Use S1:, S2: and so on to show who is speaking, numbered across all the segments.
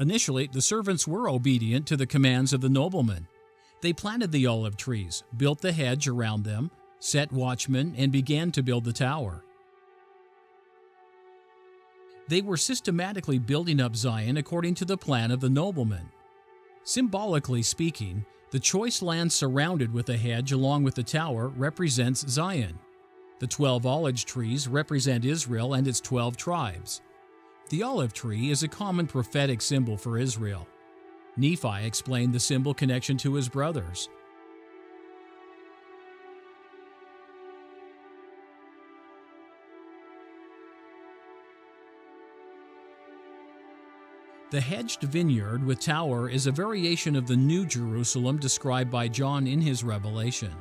S1: Initially, the servants were obedient to the commands of the nobleman. They planted the olive trees, built the hedge around them, set watchmen, and began to build the tower. They were systematically building up Zion according to the plan of the nobleman. Symbolically speaking, the choice land surrounded with the hedge along with the tower represents Zion. The 12 olive trees represent Israel and its 12 tribes. The olive tree is a common prophetic symbol for Israel. Nephi explained the symbol connection to his brothers. The hedged vineyard with tower is a variation of the New Jerusalem described by John in his Revelation.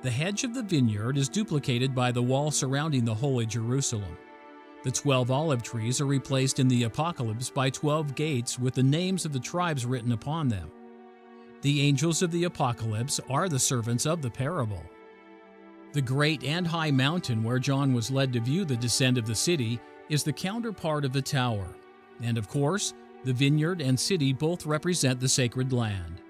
S1: The hedge of the vineyard is duplicated by the wall surrounding the Holy Jerusalem. The 12 olive trees are replaced in the Apocalypse by 12 gates with the names of the tribes written upon them. The angels of the Apocalypse are the servants of the parable. The great and high mountain where John was led to view the descent of the city is the counterpart of the tower. And of course, the vineyard and city both represent the sacred land.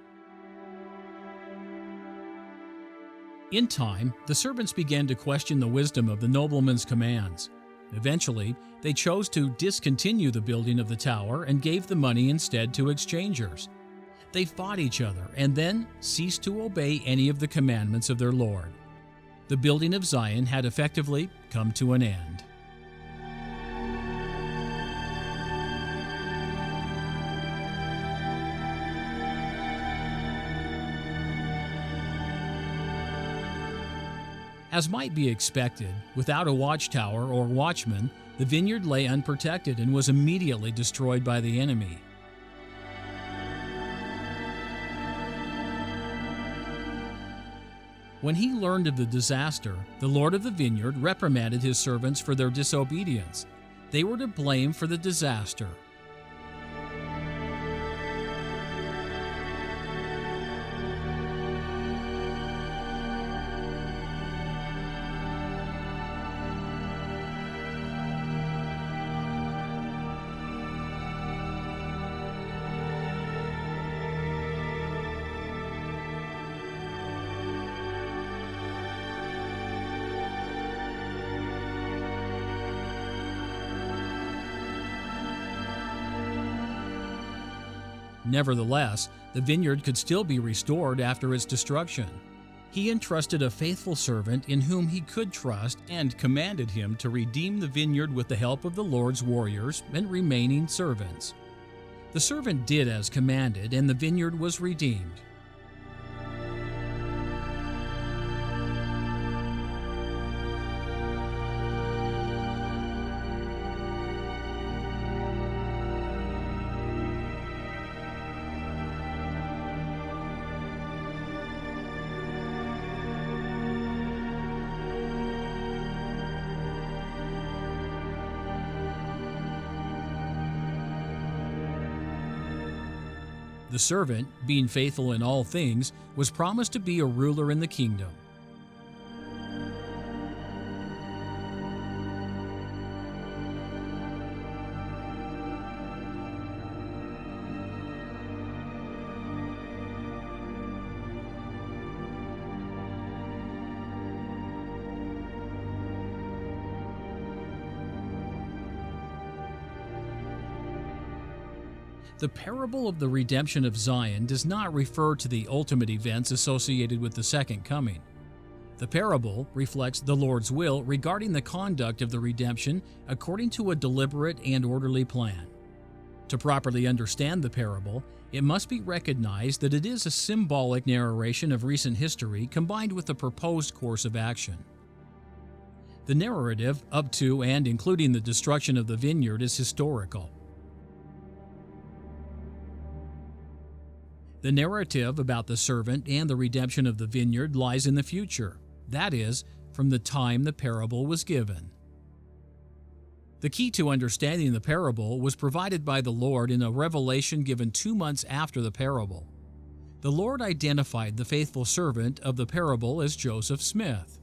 S1: In time, the servants began to question the wisdom of the nobleman's commands. Eventually, they chose to discontinue the building of the tower and gave the money instead to exchangers. They fought each other and then ceased to obey any of the commandments of their Lord. The building of Zion had effectively come to an end. As might be expected, without a watchtower or watchman, the vineyard lay unprotected and was immediately destroyed by the enemy. When he learned of the disaster, the Lord of the vineyard reprimanded his servants for their disobedience. They were to blame for the disaster. Nevertheless, the vineyard could still be restored after its destruction. He entrusted a faithful servant in whom he could trust and commanded him to redeem the vineyard with the help of the Lord's warriors and remaining servants. The servant did as commanded, and the vineyard was redeemed. The servant, being faithful in all things, was promised to be a ruler in the kingdom. The parable of the redemption of Zion does not refer to the ultimate events associated with the second coming. The parable reflects the Lord's will regarding the conduct of the redemption according to a deliberate and orderly plan. To properly understand the parable, it must be recognized that it is a symbolic narration of recent history combined with a proposed course of action. The narrative up to and including the destruction of the vineyard is historical. The narrative about the servant and the redemption of the vineyard lies in the future, that is, from the time the parable was given. The key to understanding the parable was provided by the Lord in a revelation given 2 months after the parable. The Lord identified the faithful servant of the parable as Joseph Smith.